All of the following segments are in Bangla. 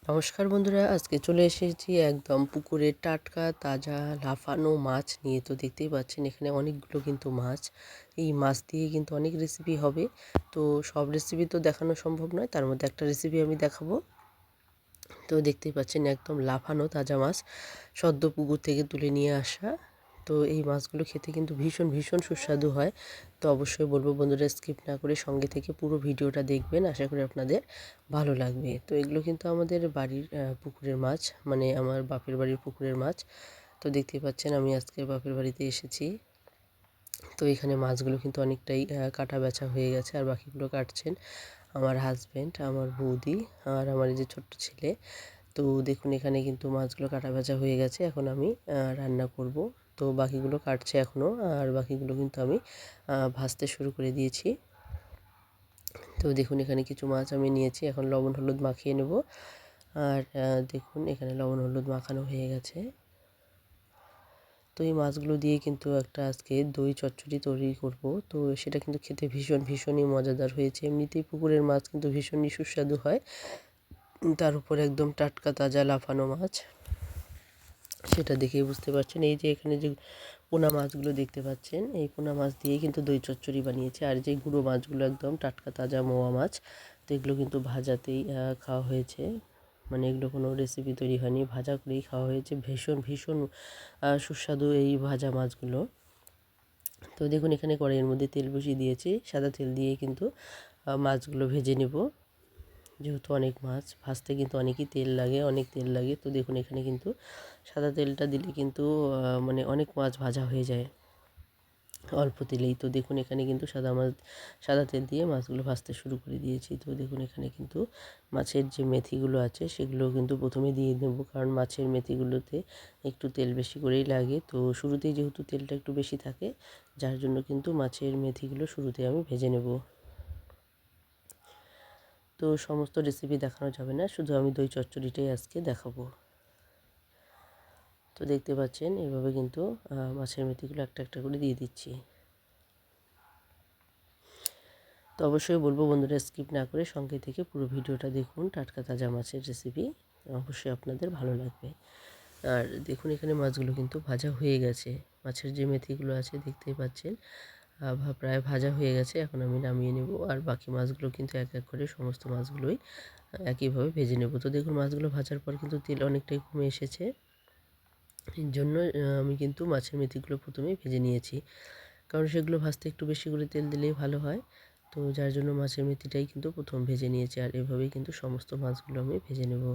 নমস্কার বন্ধুরা, আজকে চলে এসেছি একদম পুকুরের টাটকা তাজা লাফানো মাছ নিয়ে। তো দেখতেই পাচ্ছেন এখানে অনেকগুলো কিন্তু মাছ। এই মাছ দিয়ে কিন্তু অনেক রেসিপি হবে। তো সব রেসিপি তো দেখানো সম্ভব নয়, তার মধ্যে একটা রেসিপি আমি দেখাবো। তো দেখতেই পাচ্ছেন একদম লাফানো তাজা মাছ, সদ্য পুকুর থেকে তুলে নিয়ে আসা। তো এই মাছগুলো খেতে কিন্তু ভীষণ ভীষণ সুস্বাদু হয়। তো অবশ্যই বলবো বন্ধুরা, স্কিপ না করে সঙ্গে থেকে পুরো ভিডিওটা দেখবেন, আশা করি আপনাদের ভালো লাগবে। তো এগুলো কিন্তু আমাদের বাড়ির পুকুরের মাছ, মানে আমার বাপের বাড়ির পুকুরের মাছ। তো দেখতেই পাচ্ছেন আমি আজকে বাপের বাড়িতে এসেছি। তো এখানে মাছগুলো কিন্তু অনেকটাই কাটা বেচা হয়ে গেছে, আর বাকিগুলো কাটছেন আমার হাজব্যান্ড, আমার বৌদি আর আমার এই যে ছোট্ট ছেলে। তো দেখুন এখানে কিন্তু মাছগুলো কাটা ভাজা হয়ে গেছে, এখন আমি রান্না করব। তো বাকিগুলো কাটছে এখনও, আর বাকিগুলো কিন্তু আমি ভাজতে শুরু করে দিয়েছি। তো দেখুন এখানে কিছু মাছ আমি নিয়েছি, এখন লবণ হলুদ মাখিয়ে নেব। আর দেখুন এখানে লবণ হলুদ মাখানো হয়ে গেছে। তো এই মাছগুলো দিয়ে কিন্তু একটা আজকে দই চচ্চড়ি তৈরি করব। তো সেটা কিন্তু খেতে ভীষণই মজাদার হয়েছে। এমনিতেই পুকুরের মাছ কিন্তু ভীষণই সুস্বাদু হয়, তার উপর একদম টাটকা তাজা লাফানো মাছ, সেটা দেখেই বুঝতে পারছেন। এই যে এখানে যে পোনা মাছগুলো দেখতে পাচ্ছেন, এই পোনা মাছ দিয়েই কিন্তু দই চচ্চড়ি বানিয়েছে। আর যে গুঁড়ো মাছগুলো একদম টাটকা তাজা মোয়া মাছ, তো এগুলো কিন্তু ভাজাতেই খাওয়া হয়েছে। মানে এগুলো কোনো রেসিপি তৈরি হয়নি, ভাজা করেই খাওয়া হয়েছে। ভীষণ সুস্বাদু এই ভাজা মাছগুলো। তো দেখুন এখানে কড়াইয়ের মধ্যে তেল বসিয়ে দিয়েছি, সাদা তেল দিয়ে কিন্তু মাছগুলো ভেজে নেব। যেহেতু অনেক মাছ ভাজতে কিন্তু অনেক তেল লাগে। তো দেখুন এখানে কিন্তু সাদা তেলটা দিলে কিন্তু মানে অনেক মাছ ভাজা হয়ে যায় অল্প তেলেই। তো দেখুন এখানে কিন্তু সাদা তেল দিয়ে মাছগুলো ভাজতে শুরু করে দিয়েছি। তো দেখুন এখানে কিন্তু মাছের যে মেথিগুলো আছে সেগুলো কিন্তু প্রথমে দিয়ে দেব, কারণ মাছের মেথিগুলোতে একটু তেল বেশি করেই লাগে। তো শুরুতেই যেহেতু তেলটা একটু বেশি থাকে, যার জন্য কিন্তু মাছের মেথিগুলো শুরুতে আমি ভেজে নেব। তো সমস্ত রেসিপি দেখানো যাবে না, শুধু আমি দই চচ্চড়িটাই আজকে দেখাবো। তো দেখতে পাচ্ছেন এভাবে কিন্তু মাছের মেথিগুলো একটা একটা করে দিয়ে দিচ্ছি। তো অবশ্যই বলবো বন্ধুরা, স্কিপ না করে সঙ্গে থেকে পুরো ভিডিওটা দেখুন। টাটকা তাজা মাছের রেসিপি অবশ্যই আপনাদের ভালো লাগবে। আর দেখুন এখানে মাছগুলো কিন্তু ভাজা হয়ে গেছে, মাছের যে মেথিগুলো আছে দেখতেই পাচ্ছেন প্রায় ভাজা হয়ে গেছে। এখন আমি নামিয়ে নেব, আর বাকি মাছগুলো কিন্তু এক এক করে সমস্ত মাছগুলোই একইভাবে ভেজে নেব। তো দেখুন মাছগুলো ভাজার পর কিন্তু তেল অনেকটাই কমে এসেছে, এর জন্য আমি কিন্তু মাছের মেথিগুলো প্রথমেই ভেজে নিয়েছি, কারণ সেগুলো ভাজতে একটু বেশি করে তেল দিলেই ভালো হয়। তো যার জন্য মাছের মেথিটাই কিন্তু প্রথম ভেজে নিয়েছি, আর এভাবেই কিন্তু সমস্ত মাছগুলো আমি ভেজে নেব।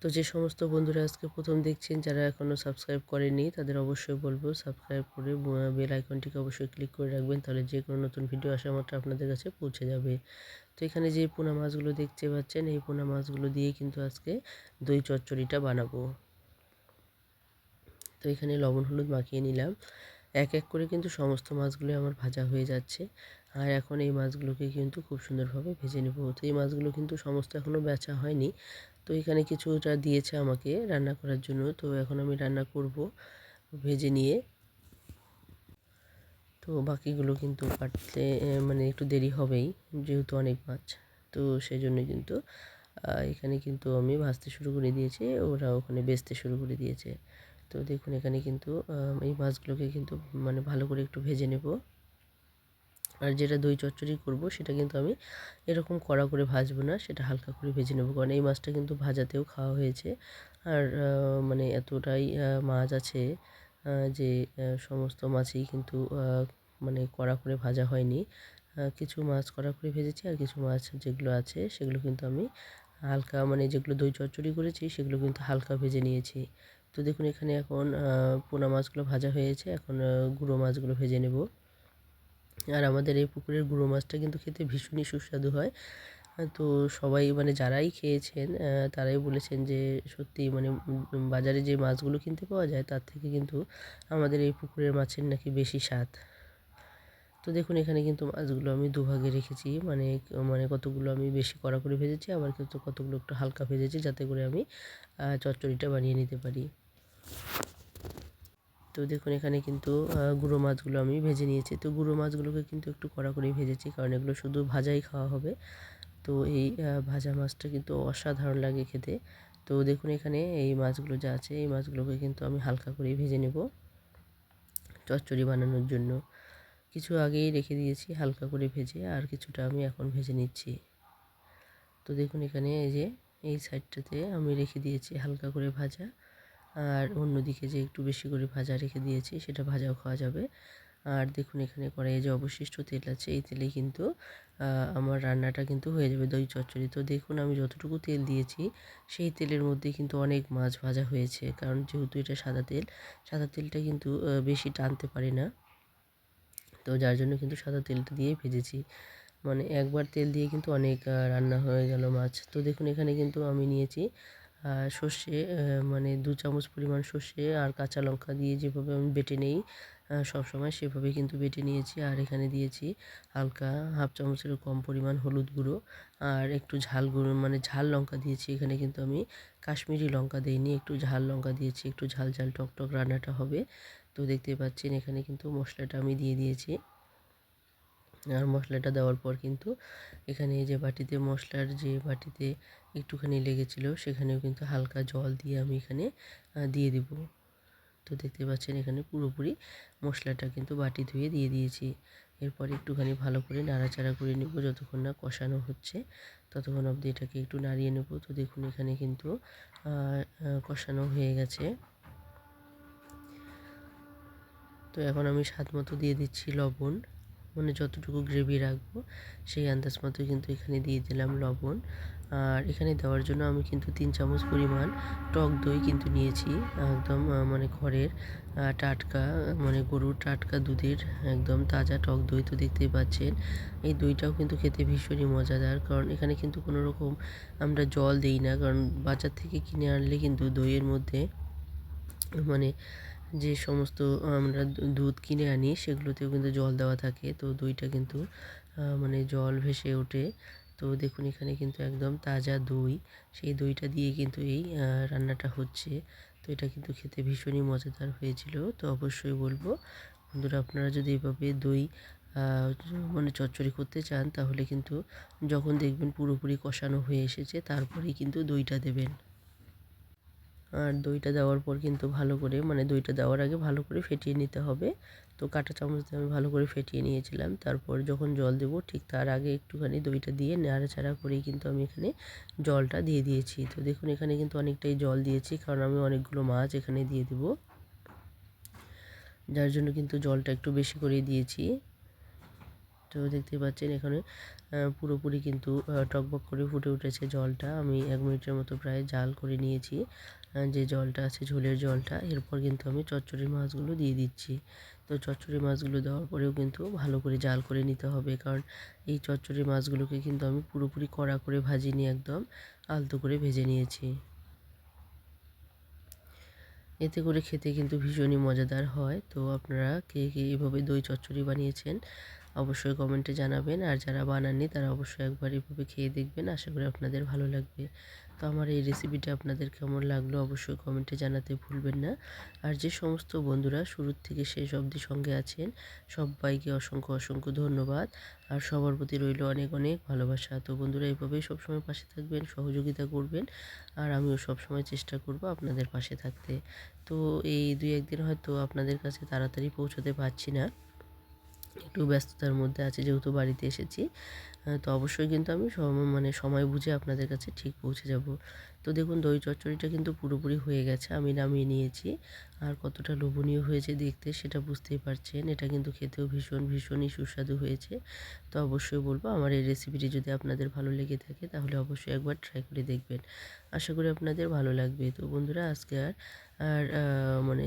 তো যে সমস্ত বন্ধুরা আজকে প্রথম দেখছেন, যারা এখনও সাবস্ক্রাইব করেনি, তাদের অবশ্যই বলবো সাবস্ক্রাইব করে বেল আইকনটিকে অবশ্যই ক্লিক করে রাখবেন, তাহলে যে কোনো নতুন ভিডিও আসা মাত্র আপনাদের কাছে পৌঁছে যাবে। তো এখানে যে পোনা মাছগুলো দেখতে পাচ্ছেন, এই পোনা মাছগুলো দিয়ে কিন্তু আজকে দই চচ্চড়িটা বানাবো। তো এখানে লবণ হলুদ মাখিয়ে নিলাম, এক এক করে কিন্তু সমস্ত মাছগুলো আমার ভাজা হয়ে যাচ্ছে। আর এখন এই মাছগুলোকে কিন্তু খুব সুন্দরভাবে ভেজে নেব। তো এই মাছগুলো কিন্তু সমস্ত এখনও বেচা হয়নি, তো এখানে কিছুটা দিয়েছে আমাকে রান্না করার জন্য। তো এখন আমি রান্না করব ভেজে নিয়ে। তো বাকিগুলো কিন্তু কাটতে মানে একটু দেরি হবেই, যেহেতু অনেক মাছ। তো সেই জন্য কিন্তু এখানে কিন্তু আমি ভাজতে শুরু করে দিয়েছি, ওরা ওখানে বেচতে শুরু করে দিয়েছে। তো দেখুন এখানে কিন্তু এই মাছগুলোকে কিন্তু মানে ভালো করে একটু ভেজে নেব। আর যেটা দই চচ্চড়ি করব সেটা কিন্তু আমি এরকম কড়া করে ভাজবো না, সেটা হালকা করে ভেজে নেব, কারণ এই মাছটা কিন্তু ভাজাতেও খাওয়া হয়েছে। আর মানে এতটাই মাছ আছে যে সমস্ত মাছই কিন্তু মানে কড়া করে ভাজা হয়নি। কিছু মাছ কড়া করে ভেজেছি, আর কিছু মাছ যেগুলো আছে সেগুলো কিন্তু আমি হালকা, মানে যেগুলো দই চচ্চড়ি করেছি সেগুলো কিন্তু হালকা ভেজে নিয়েছি। তো দেখুন এখানে এখন পোনা মাছগুলো ভাজা হয়েছে, এখন গুঁড়ো মাছগুলো ভেজে নেব। আর আমাদের এই পুকুরের গুঁড়ো মাছটা কিন্তু খেতে ভীষণই সুস্বাদু হয়। তো সবাই মানে যারাই খেয়েছেন তারাই বলেছেন যে সত্যি মানে বাজারে যে মাছগুলো কিনতে পাওয়া যায় তার থেকে কিন্তু আমাদের এই পুকুরের মাছের নাকি বেশি স্বাদ। তো দেখুন এখানে কিন্তু মাছগুলো আমি দুভাগে রেখেছি, মানে মানে কতগুলো আমি বেশি কড়া করে ভেজেছি, আবার কিন্তু কতগুলো একটু হালকা ভেজেছি, যাতে করে আমি চচ্চড়িটা বানিয়ে নিতে পারি। তো দেখুন এখানে কিন্তু গুঁড়ো মাছগুলো আমি ভেজে নিয়েছি। তো গুঁড়ো মাছগুলোকে কিন্তু একটু কড়া করেই ভেজেছি, কারণ এগুলো শুধু ভাজাই খাওয়া হবে। তো এই ভাজা মাছটা কিন্তু অসাধারণ লাগে খেতে। তো দেখুন এখানে এই মাছগুলো যা আছে এই মাছগুলোকে কিন্তু আমি হালকা করে ভেজে নেব চচ্চড়ি বানানোর জন্য। কিছু আগেই রেখে দিয়েছি হালকা করে ভেজে, আর কিছুটা আমি এখন ভেজে নিচ্ছি। তো দেখুন এখানে এই যে এই সাইডটাতে আমি রেখে দিয়েছি হালকা করে ভাজা, আর অন্যদিকে যে একটু বেশি করে ভাজা রেখে দিয়েছি সেটা ভাজাও খাওয়া যাবে। আর দেখুন এখানে কড়াইয়ে যে অবশিষ্ট তেল আছে এই তেলেই কিন্তু আমার রান্নাটা কিন্তু হয়ে যাবে দই চচ্চড়ি। তো দেখুন আমি যতটুকু তেল দিয়েছি সেই তেলের মধ্যে কিন্তু অনেক মাছ ভাজা হয়েছে, কারণ যেহেতু এটা সাদা তেল, সাদা তেলটা কিন্তু বেশি টানতে পারে না। তো যার জন্য কিন্তু সাদা তেলটা দিয়েই ভেজেছি, মানে একবার তেল দিয়ে কিন্তু অনেক রান্না হয়ে গেল মাছ। তো দেখুন এখানে কিন্তু আমি নিয়েছি সর্ষে, মানে 2 চামচ পরিমাণ সর্ষে আর কাঁচা লঙ্কা দিয়ে যেভাবে আমি বেটে নেই সবসময় সেভাবে কিন্তু বেটে নিয়েছি। আর এখানে দিয়েছি হালকা হাফ চামচেরও কম পরিমাণ হলুদ গুঁড়ো, আর একটু ঝাল গুঁড়ো মানে ঝাল লঙ্কা দিয়েছি। এখানে কিন্তু আমি কাশ্মীরি লঙ্কা দিইনি, একটু ঝাল লঙ্কা দিয়েছি, একটু ঝাল ঝাল টক টক রান্নাটা হবে। তো দেখতেই পাচ্ছেন এখানে কিন্তু মশলাটা আমি দিয়ে দিয়েছি। আর মশলাটা দেওয়ার পর কিন্তু এখানে এই যে বাটিতে মশলার যে বাটিতে একটুখানি লেগেছিলো সেখানেও কিন্তু হালকা জল দিয়ে আমি এখানে দিয়ে দিব। তো দেখতে পাচ্ছেন এখানে পুরোপুরি মশলাটা কিন্তু বাটি ধুয়ে দিয়ে দিয়েছি। এরপর একটুখানি ভালো করে নাড়াচাড়া করে নেব, যতক্ষণ না কষানো হচ্ছে ততক্ষণ অবধি এটাকে একটু নাড়িয়ে নেব। তো দেখুন এখানে কিন্তু কষানো হয়ে গেছে। তো এখন আমি স্বাদ মতো দিয়ে দিচ্ছি লবণ, মানে যতটুকু গ্রেভি রাখবো সেই আন্দাজ মতো কিন্তু এখানে দিয়ে দিলাম লবণ। আর এখানে দেওয়ার জন্য আমি কিন্তু 3 চামচ পরিমাণ টক দই কিন্তু নিয়েছি, একদম মানে ঘরের টাটকা, মানে গরুর টাটকা দুধের একদম তাজা টক দই। তো দেখতেই পাচ্ছেন এই দইটাও কিন্তু খেতে ভীষণই মজাদার, কারণ এখানে কিন্তু কোনো রকম আমরা জল দিই না, কারণ বাজার থেকে কিনে আনলে কিন্তু দইয়ের মধ্যে মানে যে সমস্ত আমরা দুধ কিনে আনি সেগুলোতেও কিন্তু জল দেওয়া থাকে, তো দইটা কিন্তু মানে জল ভেসে ওঠে। তো দেখুন এখানে কিন্তু একদম তাজা দই, সেই দইটা দিয়ে কিন্তু এই রান্নাটা হচ্ছে। তো এটা কিন্তু খেতে ভীষণই মজাদার হয়েছিল। তো অবশ্যই বলবো বন্ধুরা, আপনারা যদি এভাবে দই মানে চচ্চড়ি করতে চান তাহলে কিন্তু যখন দেখবেন পুরোপুরি কষানো হয়ে এসেছে তারপরেই কিন্তু দইটা দেবেন। আর দইটা দেওয়ার পর কিন্তু ভালো করে, মানে দইটা দেওয়ার আগে ভালো করে ফেটিয়ে নিতে হবে। তো কাঁটা চামচ দিয়ে আমি ভালো করে ফেটিয়ে নিয়েছিলাম। তারপর যখন জল দেবো ঠিক তার আগে একটুখানি দইটা দিয়ে নাড়াচাড়া করেই কিন্তু আমি এখানে জলটা দিয়ে দিয়েছি। তো দেখুন এখানে কিন্তু অনেকটাই জল দিয়েছি, কারণ আমি অনেকগুলো মাছ এখানে দিয়ে দেবো, যার জন্য কিন্তু জলটা একটু বেশি করেই দিয়েছি। তো দেখতেই পাচ্ছেন এখানে পুরোপুরি কিন্তু টকবক করে ফুটে উঠেছে জলটা। আমি 1 মিনিটের মতো প্রায় জাল করে নিয়েছি যে জলটা আছে ঝোলের জলটা। এরপর কিন্তু আমি চচ্চড়ির মাছগুলো দিয়ে দিচ্ছি। তো চচ্চড়ি মাছগুলো দেওয়ার পরেও কিন্তু ভালো করে জাল করে নিতে হবে, কারণ এই চচ্চড়ি মাছগুলোকে কিন্তু আমি পুরোপুরি কড়া করে ভাজিনি, একদম আলতো করে ভেজে নিয়েছি। এতে করে খেতে কিন্তু ভীষণই মজাদার হয়। তো আপনারা কে কে এভাবে দই চচ্চড়ি বানিয়েছেন অবশ্যই কমেন্টে জানাবেন, আর যারা বানাননি তারা অবশ্যই একবার এভাবে খেয়ে দেখবেন, আশা করি আপনাদের ভালো লাগবে। তো আমার এই রেসিপিটা আপনাদের কেমন লাগলো অবশ্যই কমেন্টে জানাতে ভুলবেন না। আর যে সমস্ত বন্ধুরা শুরুর থেকে শেষ অবধি সঙ্গে আছেন সবাইকে অসংখ্য অসংখ্য ধন্যবাদ, আর সবার প্রতি রইল অনেক অনেক ভালোবাসা। তো বন্ধুরা এভাবেই সবসময় পাশে থাকবেন, সহযোগিতা করবেন, আর আমিও সবসময় চেষ্টা করব আপনাদের পাশে থাকতে। তো এই 2-1 দিন হয়তো আপনাদের কাছে তাড়াতাড়ি পৌঁছতে পারছি না, একটু ব্যস্ততার মধ্যে আছি যেহেতু বাড়িতে এসেছি। তো অবশ্যই কিন্তু আমি মানে সময় বুঝে আপনাদের কাছে ঠিক পৌঁছে যাব। তো দেখুন দই চচ্চড়িটা কিন্তু পুরোপুরি হয়ে গেছে, আমি নামিয়ে নিয়েছি। আর কতটা লোভনীয় হয়েছে দেখতে সেটা বুঝতেই পারছেন। এটা কিন্তু খেতেও ভীষণই সুস্বাদু হয়েছে। তো অবশ্যই বলবো আমার এই রেসিপিটি যদি আপনাদের ভালো লেগে থাকে তাহলে অবশ্যই একবার ট্রাই করে দেখবেন, আশা করি আপনাদের ভালো লাগবে। তো বন্ধুরা আজকে আর মানে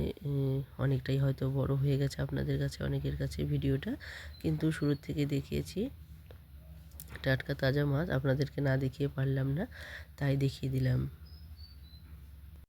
অনেকটাই হয়তো বড় হয়ে গেছে আপনাদের কাছে, অনেকের কাছে ভিডিওটা, কিন্তু শুরুর থেকে দেখিয়েছি টাটকা তাজা মাছ, আপনাদেরকে না দেখিয়ে পারলাম না, তাই দেখিয়ে দিলাম।